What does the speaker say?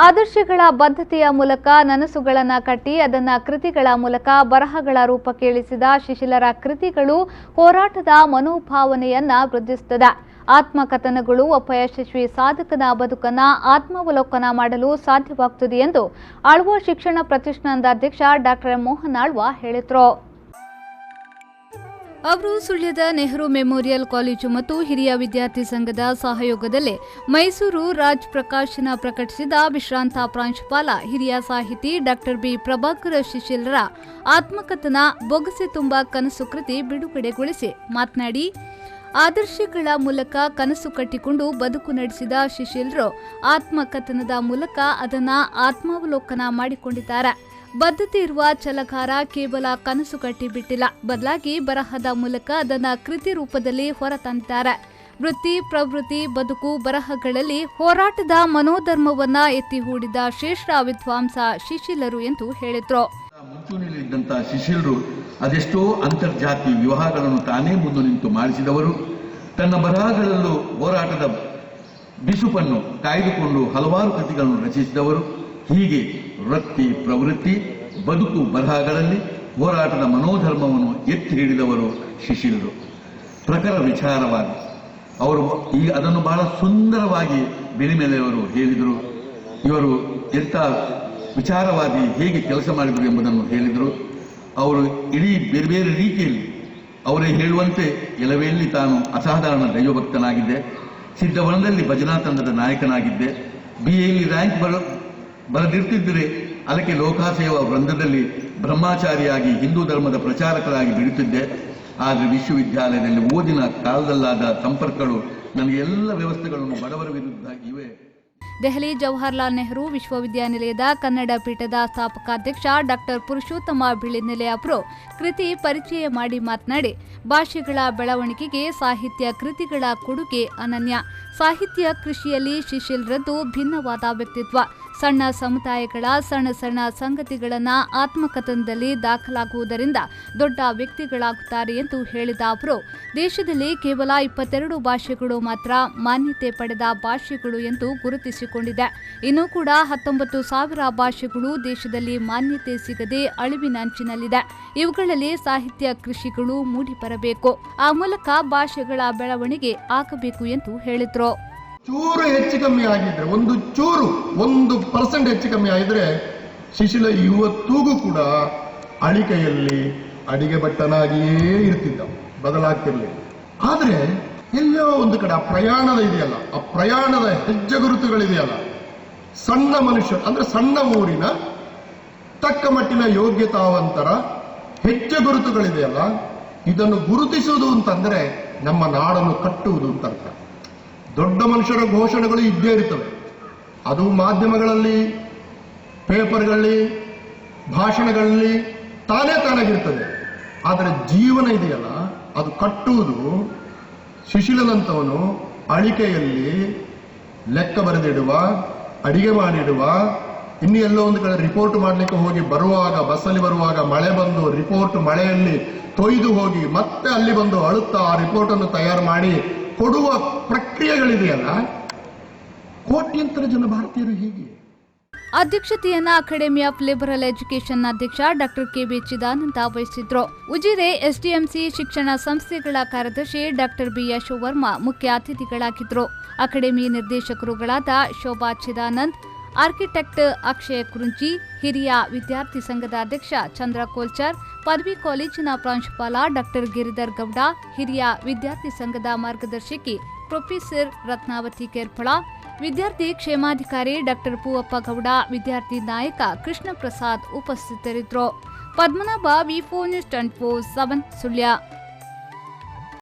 ಆದರ್ಶಗಳ ಬದ್ಧತೆಯ ಮೂಲಕ ನನಸುಗಳನ್ನು ಕಟ್ಟಿ ಅದನ್ನು ಕೃತಿಗಳ ಮೂಲಕ ಬರಹಗಳ ರೂಪಕ್ಕೆ ಇಳಿಸಿದ ಶಿಶಿಲರ ಕೃತಿಗಳು ಹೋರಾಟದ ಮನೋಭಾವನೆಯನ್ನ ವೃದ್ಧಿಸುತ್ತದೆ. ಆತ್ಮಕಥನಗಳು ಒಬ್ಬ ಯಶಸ್ವಿ ಸಾಧಕನ ಬದುಕನ್ನು ಆತ್ಮಾವಲೋಕನ ಮಾಡಲು ಸಾಧ್ಯವಾಗುತ್ತದೆ ಎಂದು ಆಳ್ವ ಶಿಕ್ಷಣ ಪ್ರತಿಷ್ಠಾನದ ಅಧ್ಯಕ್ಷ ಡಾಕ್ಟರ್ ಮೋಹನ್ ಆಳ್ವ ಹೇಳಿದರು. ಅವರು ಸುಳ್ಯದ ನೆಹರು ಮೆಮೋರಿಯಲ್ ಕಾಲೇಜು ಮತ್ತು ಹಿರಿಯ ವಿದ್ಯಾರ್ಥಿ ಸಂಘದ ಸಹಯೋಗದಲ್ಲಿ ಮೈಸೂರು ರಾಜ್ ಪ್ರಕಾಶನ ಪ್ರಕಟಿಸಿದ ವಿಶ್ರಾಂತ ಪ್ರಾಂಶುಪಾಲ ಹಿರಿಯ ಸಾಹಿತಿ ಡಾಕ್ಟರ್ ಬಿ ಪ್ರಭಾಕರ ಶಿಶಿಲರ ಆತ್ಮಕಥನ ಬೊಗಸೆ ತುಂಬ ಕನಸು ಕೃತಿ ಬಿಡುಗಡೆಗೊಳಿಸಿ ಮಾತನಾಡಿ, ಆದರ್ಶಗಳ ಮೂಲಕ ಕನಸು ಕಟ್ಟಿಕೊಂಡು ಬದುಕು ನಡೆಸಿದ ಶಿಶಿಲರು ಆತ್ಮಕಥನದ ಮೂಲಕ ಅದನ್ನು ಆತ್ಮಾವಲೋಕನ ಮಾಡಿಕೊಂಡಿದ್ದಾರೆ. ಬದ್ಧತೆ ಇರುವ ಛಲಗಾರ ಕೇವಲ ಕನಸು ಕಟ್ಟಿಬಿಟ್ಟಿಲ್ಲ, ಬದಲಾಗಿ ಬರಹದ ಮೂಲಕ ಅದನ್ನು ಕೃತಿ ರೂಪದಲ್ಲಿ ಹೊರತಂದಿದ್ದಾರೆ. ವೃತ್ತಿ, ಪ್ರವೃತ್ತಿ, ಬದುಕು, ಬರಹಗಳಲ್ಲಿ ಹೋರಾಟದ ಮನೋಧರ್ಮವನ್ನ ಎತ್ತಿ ಹೂಡಿದ ಶ್ರೇಷ್ಠ ವಿದ್ವಾಂಸ ಶಿಶಿಲರು ಎಂದು ಹೇಳಿದ್ರು. ಮುಂಚೂಣಿಯಲ್ಲಿದ್ದಂತಹ ಶಿಶಿಲರು ಅದೆಷ್ಟೋ ಅಂತರ್ಜಾತಿ ವಿವಾಹಗಳನ್ನು ತಾನೇ ಮುಂದೆ ನಿಂತು ಮಾಡಿಸಿದವರು. ತನ್ನ ಬರಹಗಳಲ್ಲೂ ಹೋರಾಟದ ಬಿಸುಪನ್ನು ಕಾಯ್ದುಕೊಂಡು ಹಲವಾರು ಕೃತಿಗಳನ್ನು ರಚಿಸಿದವರು. ಹೀಗೆ ವೃತ್ತಿ, ಪ್ರವೃತ್ತಿ, ಬದುಕು, ಬರಹಗಳಲ್ಲಿ ಹೋರಾಟದ ಮನೋಧರ್ಮವನ್ನು ಎತ್ತಿ ಹಿಡಿದವರು ಶಿಶಿಲರು. ಪ್ರಖರ ವಿಚಾರವಾಗಿ ಅವರು ಅದನ್ನು ಬಹಳ ಸುಂದರವಾಗಿ ಬೆಳಿಮೆಲೆಯವರು ಹೇಳಿದರು. ಇವರು ಎಂಥ ವಿಚಾರವಾದಿ, ಹೇಗೆ ಕೆಲಸ ಮಾಡಿದರು ಎಂಬುದನ್ನು ಹೇಳಿದರು. ಅವರು ಇಡೀ ಬೇರೆ ಬೇರೆ ರೀತಿಯಲ್ಲಿ ಅವರೇ ಹೇಳುವಂತೆ ಎಲವೆಯಲ್ಲಿ ತಾನು ಅಸಾಧಾರಣ ದೈವಭಕ್ತನಾಗಿದ್ದೆ, ಸಿದ್ಧವನದಲ್ಲಿ ಭಜನಾ ತಂಡದ ನಾಯಕನಾಗಿದ್ದೆ, BA ರ್ಯಾಂಕ್ ಬರೆದಿರ್ತಿದ್ದರೆ ಅದಕ್ಕೆ ಲೋಕಾಸೇವಾ ವೃಂದದಲ್ಲಿ ಬ್ರಹ್ಮಚಾರಿಯಾಗಿ ಹಿಂದೂ ಧರ್ಮದ ಪ್ರಚಾರಕರಾಗಿ ಬೆಳೆಯುತ್ತಿದ್ದೆ. ಆದರೆ ವಿಶ್ವವಿದ್ಯಾಲಯದಲ್ಲಿ ಓದಿನ ಕಾಲದಲ್ಲಾದ ಸಂಪರ್ಕಗಳು ನನಗೆ ಎಲ್ಲ ವ್ಯವಸ್ಥೆಗಳನ್ನು ಬಡವರ ವಿರುದ್ಧ ಇವೆ. ದೆಹಲಿ ಜವಾಹರ್ಲಾಲ್ ನೆಹರು ವಿಶ್ವವಿದ್ಯಾನಿಲಯದ ಕನ್ನಡ ಪೀಠದ ಸ್ಥಾಪಕಾಧ್ಯಕ್ಷ ಡಾಕ್ಟರ್ ಪುರುಷೋತ್ತಮ ಬಿಳಿನೆಲೆ ಅವರು ಕೃತಿ ಪರಿಚಯ ಮಾಡಿ ಮಾತನಾಡಿ, ಭಾಷೆಗಳ ಬೆಳವಣಿಗೆಗೆ ಸಾಹಿತ್ಯ ಕೃತಿಗಳ ಕೊಡುಗೆ ಅನನ್ಯ. ಸಾಹಿತ್ಯ ಕೃಷಿಯಲ್ಲಿ ಶಿಶಿಲರದ್ದು ಭಿನ್ನವಾದ ವ್ಯಕ್ತಿತ್ವ. ಸಣ್ಣ ಸಮುದಾಯಗಳ ಸಣ್ಣ ಸಣ್ಣ ಸಂಗತಿಗಳನ್ನು ಆತ್ಮಕಥನದಲ್ಲಿ ದಾಖಲಾಗುವುದರಿಂದ ದೊಡ್ಡ ವ್ಯಕ್ತಿಗಳಾಗುತ್ತಾರೆ ಎಂದು ಹೇಳಿದ ಅವರು, ದೇಶದಲ್ಲಿ ಕೇವಲ 22 ಭಾಷೆಗಳು ಮಾತ್ರ ಮಾನ್ಯತೆ ಪಡೆದ ಭಾಷೆಗಳು ಎಂದು ಗುರುತಿಸಿಕೊಂಡಿದೆ. ಇನ್ನೂ ಕೂಡ 19,000 ಭಾಷೆಗಳು ದೇಶದಲ್ಲಿ ಮಾನ್ಯತೆ ಸಿಗದೆ ಅಳಿವಿನಂಚಿನಲ್ಲಿದೆ. ಇವುಗಳಲ್ಲಿ ಸಾಹಿತ್ಯ ಕೃಷಿಗಳು ಮೂಡಿಬರಬೇಕು. ಆ ಮೂಲಕ ಭಾಷೆಗಳ ಬೆಳವಣಿಗೆ ಆಗಬೇಕು ಎಂದು ಹೇಳಿದರು. ಚೂರು ಹೆಚ್ಚು ಕಮ್ಮಿ ಆಗಿದ್ರೆ, ಚೂರು 1% ಹೆಚ್ಚು ಕಮ್ಮಿ ಆಗಿದ್ರೆ ಶಿಶಿಲ ಇವತ್ತಿಗೂ ಕೂಡ ಅಳಿಕೆಯಲ್ಲಿ ಅಡಿಗೆ ಭಟ್ಟನಾಗಿಯೇ ಇರ್ತಿದ್ದ, ಬದಲಾಗ್ತಿರ್ಲಿಲ್ಲ. ಆದ್ರೆ ಎಲ್ಲೋ ಒಂದು ಕಡೆ ಆ ಪ್ರಯಾಣದ ಇದೆಯಲ್ಲ, ಆ ಪ್ರಯಾಣದ ಹೆಜ್ಜೆ ಗುರುತುಗಳಿದೆಯಲ್ಲ, ಸಣ್ಣ ಮನುಷ್ಯ ಅಂದ್ರೆ ಸಣ್ಣ ಊರಿನ ತಕ್ಕ ಮಟ್ಟಿನ ಯೋಗ್ಯತಾವಂತರ ಹೆಜ್ಜೆ ಗುರುತುಗಳಿದೆಯಲ್ಲ, ಇದನ್ನು ಗುರುತಿಸುವುದು ಅಂತಂದ್ರೆ ನಮ್ಮ ನಾಡನ್ನು ಕಟ್ಟುವುದು ಅಂತ ಅರ್ಥ. ದೊಡ್ಡ ಮನುಷ್ಯರ ಘೋಷಣೆಗಳು ಇದ್ದೇ ಇರ್ತವೆ, ಅದು ಮಾಧ್ಯಮಗಳಲ್ಲಿ, ಪೇಪರ್ಗಳಲ್ಲಿ, ಭಾಷಣಗಳಲ್ಲಿ ತಾನಾಗಿರ್ತದೆ. ಆದರೆ ಜೀವನ ಇದೆಯಲ್ಲ, ಅದು ಕಟ್ಟುವುದು ಶಿಶಿಲನಂತವನು ಅಳಿಕೆಯಲ್ಲಿ ಲೆಕ್ಕ ಬರೆದಿಡುವ, ಅಡಿಗೆ ಮಾಡಿಡುವ, ಇನ್ನು ಎಲ್ಲೋ ಒಂದು ಕಡೆ ರಿಪೋರ್ಟ್ ಮಾಡಲಿಕ್ಕೆ ಹೋಗಿ ಬರುವಾಗ, ಬಸ್ಸಲ್ಲಿ ಬರುವಾಗ ಮಳೆ ಬಂದು ರಿಪೋರ್ಟ್ ಮಳೆಯಲ್ಲಿ ತೊಯ್ದು ಹೋಗಿ ಮತ್ತೆ ಅಲ್ಲಿ ಬಂದು ಅಳುತ್ತಾ ಆ ರಿಪೋರ್ಟ್ ಅನ್ನು ತಯಾರು ಮಾಡಿ ಕೊಡುವ ಪ್ರಕ್ರಿಯೆಗಳಿದೆಯಲ್ಲ, ಕೋಟ್ಯಂತರ ಜನ ಭಾರತೀಯರು ಹೀಗೆ. ಅಧ್ಯಕ್ಷತೆಯನ್ನ ಅಕಾಡೆಮಿ ಆಫ್ ಲಿಬರಲ್ ಎಜುಕೇಷನ್ ಅಧ್ಯಕ್ಷ ಡಾಕ್ಟರ್ ಕೆ.ಬಿ. ಚಿದಾನಂದ ವಹಿಸಿದ್ರು. ಉಜಿರೆ ಎಸ್ಡಿಎಂಸಿ ಶಿಕ್ಷಣ ಸಂಸ್ಥೆಗಳ ಕಾರ್ಯದರ್ಶಿ ಡಾಕ್ಟರ್ ಬಿ. ಯಶೋವರ್ಮ ಮುಖ್ಯ ಅತಿಥಿಗಳಾಗಿದ್ದರು. ಅಕಾಡೆಮಿ ನಿರ್ದೇಶಕರುಗಳಾದ ಶೋಭಾ ಚಿದಾನಂದ್, ಆರ್ಕಿಟೆಕ್ಟ್ ಅಕ್ಷಯ ಕುರುಂಚಿ, ಹಿರಿಯ ವಿದ್ಯಾರ್ಥಿ ಸಂಘದ ಅಧ್ಯಕ್ಷ ಚಂದ್ರ ಕೋಲ್ಚರ್, ಪದವಿ ಕಾಲೇಜಿನ ಪ್ರಾಂಶುಪಾಲ ಡಾಕ್ಟರ್ ಗಿರಿಧರ್ ಗೌಡ, ಹಿರಿಯ ವಿದ್ಯಾರ್ಥಿ ಸಂಘದ ಮಾರ್ಗದರ್ಶಕಿ ಪ್ರೊಫೆಸರ್ ರತ್ನಾವತಿ ಕೇರ್ಪಳ, ವಿದ್ಯಾರ್ಥಿ ಕ್ಷೇಮಾಧಿಕಾರಿ ಡಾಕ್ಟರ್ ಪೂವಪ್ಪ ಗೌಡ, ವಿದ್ಯಾರ್ಥಿ ನಾಯಕ ಕೃಷ್ಣ ಪ್ರಸಾದ್ ಉಪಸ್ಥಿತರಿದ್ದರು. ಪದ್ಮನಾಭ, ವಿ4 ನ್ಯೂಸ್ 24/7 ಸುಳ್ಯ.